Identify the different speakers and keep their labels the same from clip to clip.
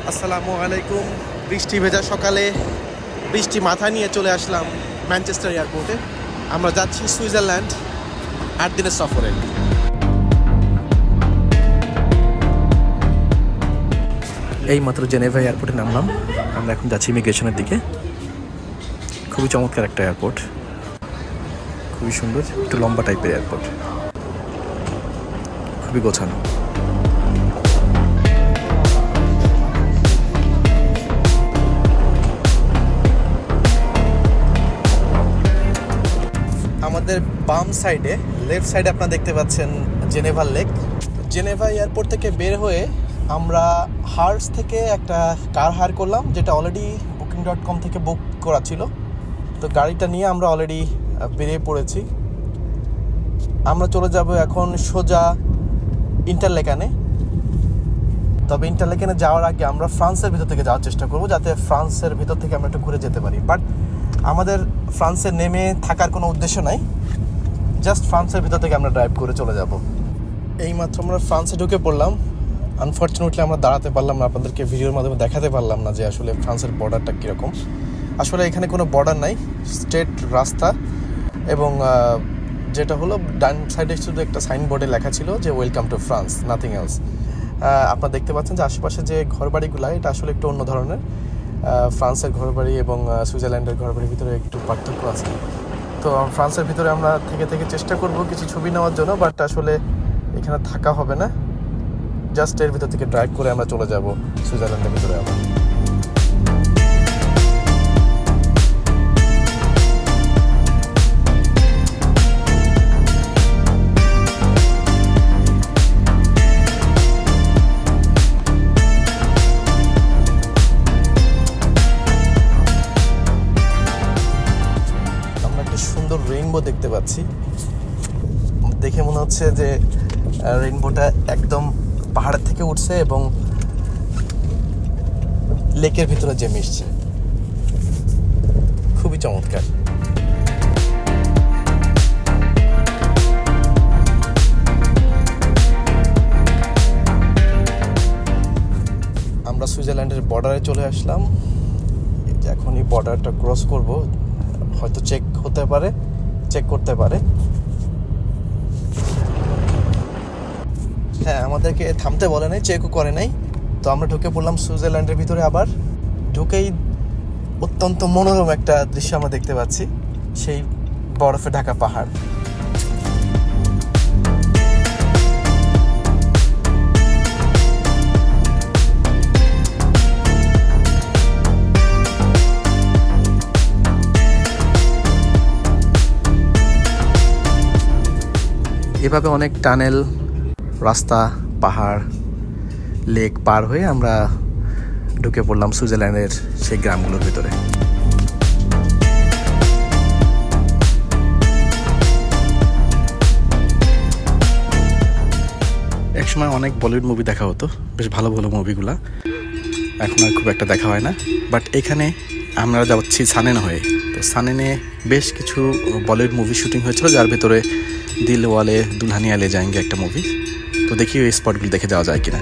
Speaker 1: আসসালামু আলাইকুম। বৃষ্টি ভেজা সকালে বৃষ্টি মাথা নিয়ে চলে আসলাম ম্যানচেস্টার এয়ারপোর্টে। আমরা যাচ্ছি সুইজারল্যান্ড 8 দিনের সফরে। এই মাত্র জেনেভা এয়ারপোর্টে নামলাম। আমরা এখন যাচ্ছি ইমিগ্রেশনের দিকে। খুবই চমৎকার একটা এয়ারপোর্ট, খুবই সুন্দর, একটু লম্বা টাইপের এয়ারপোর্ট, খুবই গোছানো। আমাদের বাম সাইডে, লেফট সাইডে আপনারা দেখতে পাচ্ছেন জেনেভা লেক। জেনেভা এয়ারপোর্ট থেকে বের হয়ে আমরা হার্স থেকে একটা কার হায়ার করলাম, যেটা অলরেডি booking.com থেকে বুক করা ছিল। তো গাড়িটা নিয়ে আমরা অলরেডি বেরিয়ে পড়েছি। আমরা চলে যাব এখন সোজা ইন্টারলেকানে। তবে ইন্টারলেকানে যাওয়ার আগে আমরা ফ্রান্সের ভিতর থেকে যাওয়ার চেষ্টা করব, যাতে ফ্রান্সের ভিতর থেকে আমরা একটু ঘুরে যেতে পারি। বাট আমাদের ফ্রান্সে নেমে থাকার কোনো উদ্দেশ্য নাই, জাস্ট ফ্রান্সের ভিতর থেকে আমরা ড্রাইভ করে চলে যাব। এইমাত্র আমরা ফ্রান্সে ঢুকে পড়লাম। আনফর্চুনেটলি আমরা দাঁড়াতে পারলাম না, আপনাদেরকে ভিডিওর মাধ্যমে দেখাতে পারলাম না যে আসলে ফ্রান্সের বর্ডারটা কীরকম। আসলে এখানে কোনো বর্ডার নাই, স্ট্রেট রাস্তা, এবং যেটা হলো ডান সাইডে শুধু একটা সাইনবোর্ডে লেখা ছিল যে welcome to France, nothing else. আপনারা দেখতে পাচ্ছেন যে আশেপাশে যে ঘরবাড়িগুলো, এটা আসলে একটু অন্য ধরনের। ফ্রান্সের ঘরবাড়ি এবং সুইজারল্যান্ডের ঘরবাড়ির ভিতরে একটু পার্থক্য আছে। তো ফ্রান্সের ভিতরে আমরা থেকে চেষ্টা করব কিছু ছবি নেওয়ার জন্য, বাট আসলে এখানে থাকা হবে না। জাস্ট এর ভিতর থেকে ড্রাইভ করে আমরা চলে যাব সুইজারল্যান্ডের ভিতরে। আমরা রেইনবো দেখতে পাচ্ছি, দেখে মনে হচ্ছে যে রেইনবোটা একদম পাহাড়ের থেকে উঠছে এবং লেকের ভিতরে যে মিশছে, খুবই চমৎকার। আমরা সুইজারল্যান্ডের বর্ডারে চলে আসলাম। এখন এই বর্ডারটা ক্রস করব, হয়তো চেক করতে পারে। হ্যাঁ, আমাদেরকে থামতে বলে নাই, চেকও করে নাই। তো আমরা ঢুকে পড়লাম সুইজারল্যান্ডের ভিতরে। আবার ঢুকেই অত্যন্ত মনোরম একটা দৃশ্য আমরা দেখতে পাচ্ছি, সেই বরফে ঢাকা পাহাড়। এভাবে অনেক টানেল, রাস্তা, পাহাড়, লেক পার হয়ে আমরা ঢুকে পড়লাম সুইজারল্যান্ডের সেই গ্রামগুলোর ভিতরে। একসময় অনেক বলিউড মুভি দেখা হতো, বেশ ভালো ভালো মুভিগুলা। এখন আর খুব একটা দেখা হয় না। বাট এখানে আমরা যাচ্ছি সানেন হয়ে। তো সানেনে বেশ কিছু বলিউড মুভি শুটিং হয়েছিল, যার ভিতরে দিল ওয়ালে দুলহানিয়া লে যায়েঙ্গে একটা মুভি। তো দেখি ওই স্পটগুলো দেখে যাওয়া যায় কিনা।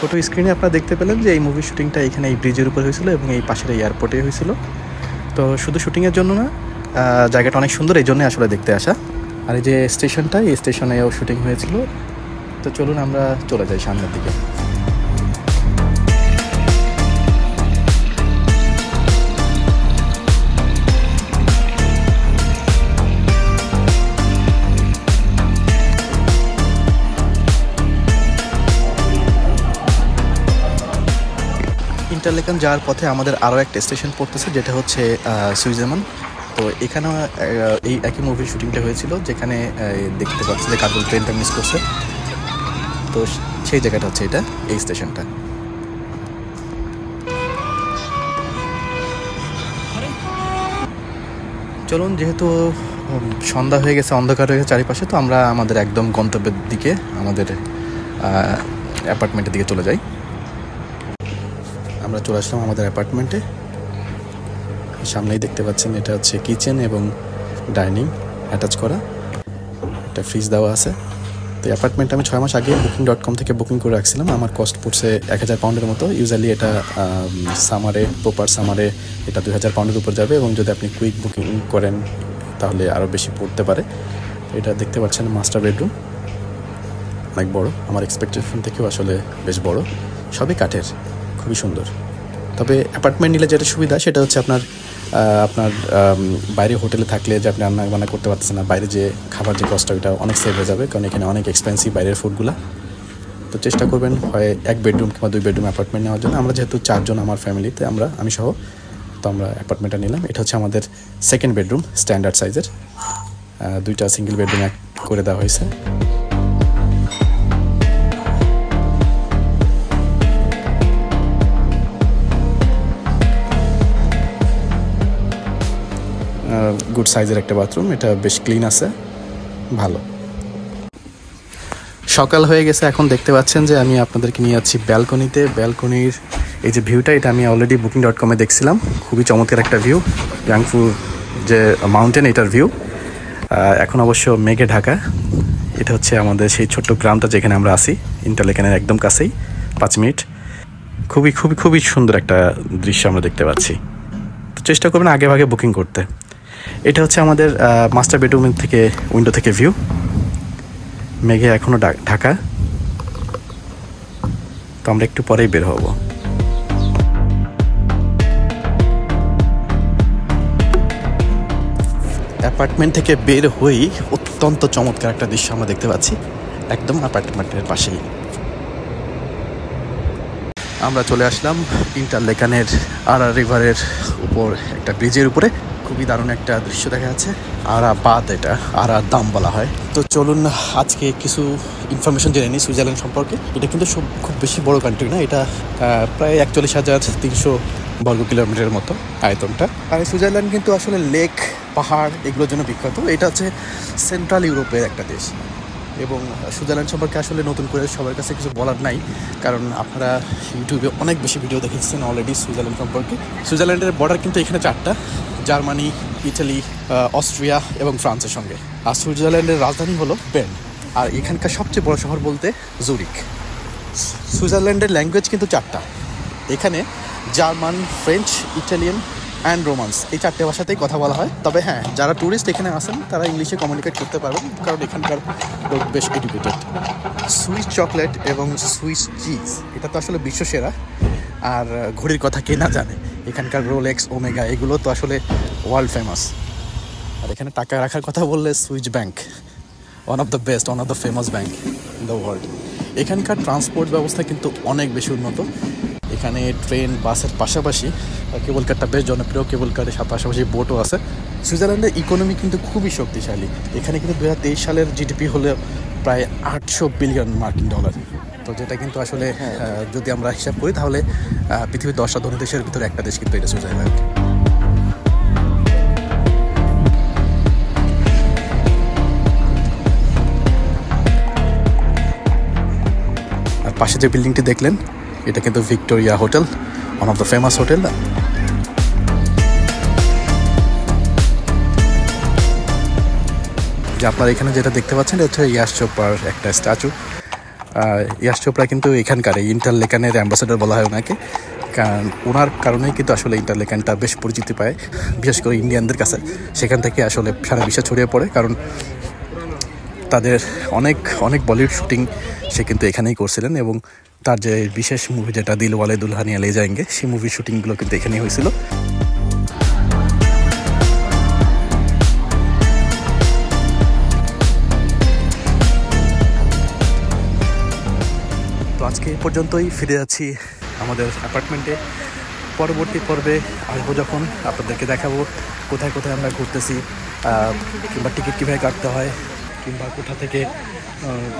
Speaker 1: ছোটো স্ক্রিনে আপনারা দেখতে পেলেন যে এই মুভির শুটিংটা এখানে এই ব্রিজের উপর হয়েছিল এবং এই পাশের এয়ারপোর্টে হয়েছিল। তো শুধু শুটিংয়ের জন্য না, জায়গাটা অনেক সুন্দর, এই জন্যই আসলে দেখতে আসা। আর এই যে স্টেশনটা, এই স্টেশনেও শুটিং হয়েছিল। তো চলুন আমরা চলে যাই সামনের দিকে। ইন্টারলেকান যাওয়ার পথে আমাদের আরও একটা স্টেশন পড়তেছে, যেটা হচ্ছে সুইজারল্যান্ড। তো এখানেও এই একই মুভির শুটিংটা হয়েছিল, যেখানে দেখতে পাচ্ছি যে কাজল ট্রেনটা মিস করছে। তো সেই জায়গাটা হচ্ছে এটা, এই স্টেশনটা। চলুন, যেহেতু সন্ধ্যা হয়ে গেছে, অন্ধকার হয়ে গেছে চারিপাশে, তো আমরা আমাদের একদম গন্তব্যের দিকে, আমাদের অ্যাপার্টমেন্টের দিকে চলে যাই। আমরা চলে আসলাম আমাদের অ্যাপার্টমেন্টে। সামনেই দেখতে পাচ্ছেন এটা হচ্ছে কিচেন এবং ডাইনিং অ্যাটাচ করা, একটা ফ্রিজ দেওয়া আছে। তো অ্যাপার্টমেন্ট আমি 6 মাস আগে booking.com থেকে বুকিং করে রাখছিলাম। আমার কস্ট পড়ছে 1000 পাউন্ডের মতো। ইউজুয়ালি এটা সামারে, প্রপার সামারে এটা 2000 পাউন্ডের উপর যাবে, এবং যদি আপনি কুইক বুকিং করেন তাহলে আরও বেশি পড়তে পারে। এটা দেখতে পাচ্ছেন মাস্টার বেডরুম, অনেক বড়, আমার এক্সপেকটেশন থেকেও আসলে বেশ বড়। সবই কাঠের, খুবই সুন্দর। তবে অ্যাপার্টমেন্ট নিলে যেটা সুবিধা সেটা হচ্ছে আপনার বাইরে হোটেলে থাকলে যে আপনি রান্না বান্না করতে পারতেছেন না, বাইরে যে খাবার যে কস্টটা ওটা অনেক সেভ হয়ে যাবে, কারণ এখানে অনেক এক্সপেন্সিভ বাইরের ফুডগুলো। তো চেষ্টা করবেন হয় 1 বেডরুম কিংবা 2 বেডরুম অ্যাপার্টমেন্ট নেওয়ার জন্য। আমরা যেহেতু 4 জন আমার ফ্যামিলিতে, আমি সহ, তো আমরা অ্যাপার্টমেন্টটা নিলাম। এটা হচ্ছে আমাদের 2nd বেডরুম, স্ট্যান্ডার্ড সাইজের। 2টা সিঙ্গেল বেডরুম এক করে দেওয়া হয়েছে। গুড সাইজের একটা বাথরুম, এটা বেশ ক্লিন আছে, ভালো। সকাল হয়ে গেছে, এখন দেখতে পাচ্ছেন যে আমি আপনাদেরকে নিয়ে যাচ্ছি ব্যালকনিতে। ব্যালকনির এই যে ভিউটা, এটা আমি অলরেডি booking.com-এ দেখছিলাম। খুবই চমৎকার একটা ভিউ, ইয়াংফু যে মাউন্টেন, এটার ভিউ। এখন অবশ্য মেঘে ঢাকা। এটা হচ্ছে আমাদের সেই ছোট্ট গ্রামটা যেখানে আমরা আছি, ইন্টারলেকেনের একদম কাছেই, 5 মিনিট। খুবই খুবই খুবই সুন্দর একটা দৃশ্য আমরা দেখতে পাচ্ছি। তো চেষ্টা করবেন আগে ভাগে বুকিং করতে। এটা হচ্ছে আমাদের মাস্টার বেডরুমের থেকে, উইন্ডো থেকে ভিউ। মেঘে এখনও ঢাকা, তো আমরা একটু পরেই বের হব। অ্যাপার্টমেন্ট থেকে বের হয়েই অত্যন্ত চমৎকার একটা দৃশ্য আমরা দেখতে পাচ্ছি, একদম অ্যাপার্টমেন্টের পাশেই। আমরা চলে আসলাম ইন্টারলেকানের আরা রিভারের উপর, একটা ব্রিজের উপরে। খুবই দারুণ একটা দৃশ্য দেখা যাচ্ছে। আরা বাদ, এটা আরা দাম বলা হয়। তো চলুন আজকে কিছু ইনফরমেশন জেনে নিই সুইজারল্যান্ড সম্পর্কে। এটা কিন্তু খুব বেশি বড় কান্ট্রি না, এটা প্রায় 41,300 বর্গ কিলোমিটারের মতো আয়তনটা। আর সুইজারল্যান্ড কিন্তু আসলে লেক, পাহাড় এগুলোর জন্য বিখ্যাত। এটা হচ্ছে সেন্ট্রাল ইউরোপের একটা দেশ, এবং সুইজারল্যান্ড সম্পর্কে আসলে নতুন করে সবার কাছে কিছু বলার নাই, কারণ আপনারা ইউটিউবে অনেক বেশি ভিডিও দেখেছেন অলরেডি সুইজারল্যান্ড সম্পর্কে। সুইজারল্যান্ডের বর্ডার কিন্তু এখানে 4টা, জার্মানি, ইটালি, অস্ট্রিয়া এবং ফ্রান্সের সঙ্গে। আর সুইজারল্যান্ডের রাজধানী হলো বের্ন, আর এখানকার সবচেয়ে বড় শহর বলতে জুরিক। সুইজারল্যান্ডের ল্যাঙ্গুয়েজ কিন্তু 4টা, এখানে German, French, Italian and romance, এই 4টে ভাষাতেই কথা বলা হয়। তবে হ্যাঁ, যারা ট্যুরিস্ট এখানে আসেন তারা ইংলিশে কমিউনিকেট করতে পারবেন, কারণ এখানকার লোক বেশ এডুকেটেড। সুইস চকলেট এবং সুইস চিজ, এটা তো আসলে বিশ্বসেরা। আর ঘড়ির কথা কে না জানে, এখানকার রোলেক্স, ওমেগা এগুলো তো আসলে ওয়ার্ল্ড ফেমাস। আর এখানে টাকা রাখার কথা বললে Swiss bank, one of the best, one of the famous bank in the world. এখানকার ট্রান্সপোর্ট ব্যবস্থা কিন্তু অনেক বেশি উন্নত। এখানে ট্রেন, বাসের পাশাপাশি কেবল কারটা বেশ জনপ্রিয়, কেবল কারের পাশাপাশি বোটও আছে। সুইজারল্যান্ডের ইকোনমি কিন্তু খুবই শক্তিশালী। এখানে কিন্তু 2023 সালের জিডিপি হলো প্রায় 800 বিলিয়ন মার্কিন ডলার। তো যেটা কিন্তু আসলে যদি আমরা হিসাব করি তাহলে পৃথিবীর 10টা ধনী দেশের ভিতরে একটা দেশ কিন্তু এটা সুইজারল্যান্ড। আর পাশে যে বিল্ডিংটি দেখলেন, এটা কিন্তু Victoria hotel, one of the famous hotel. যে আপনারা এখানে যেটা দেখতে পাচ্ছেন এটা হচ্ছে ইয়াশ চোপড়ার একটা স্ট্যাচু। ইয়াশ চোপড়া কিন্তু এখানকার এই ইন্টারলেকানের অ্যাম্বাসেডর বলা হয় ওনাকে, কারণ ওনার কারণেই কিন্তু আসলে ইন্টারলেকানটা বেশ পরিচিতি পায়, বিশেষ করে ইন্ডিয়ানদের কাছে। সেখান থেকে আসলে সারা বিশ্বে ছড়িয়ে পড়ে, কারণ তাদের অনেক অনেক বলিউড শুটিং সে কিন্তু এখানেই করছিলেন, এবং তার যে বিশেষ মুভি যেটা দিলওয়ালে দুলহানিয়া লে যায়েঙ্গে, সেই মুভির শুটিংগুলো কিন্তু এখানেই হয়েছিল। তো আজকে এই পর্যন্তই, ফিরে যাচ্ছি আমাদের অ্যাপার্টমেন্টে। পরবর্তী পর্বে আসবো যখন, আপনাদেরকে দেখাবো কোথায় কোথায় আমরা ঘুরতেছি, কিংবা টিকিট কীভাবে কাটতে হয়, কিংবা কোথা থেকে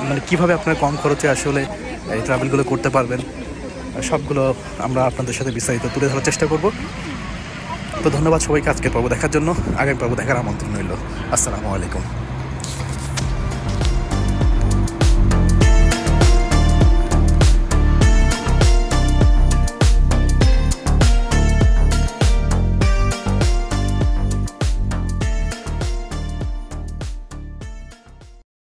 Speaker 1: মানে কীভাবে আপনার কম খরচে আসলে এই ট্রাভেলগুলো করতে পারবেন, সবগুলো আমরা আপনাদের সাথে বিস্তারিত তুলে ধরার চেষ্টা করব। তো ধন্যবাদ সবাইকে আজকের পর্ব দেখার জন্য। আগামী পর্ব দেখার আমন্ত্রণ রইল। আসসালামু আলাইকুম।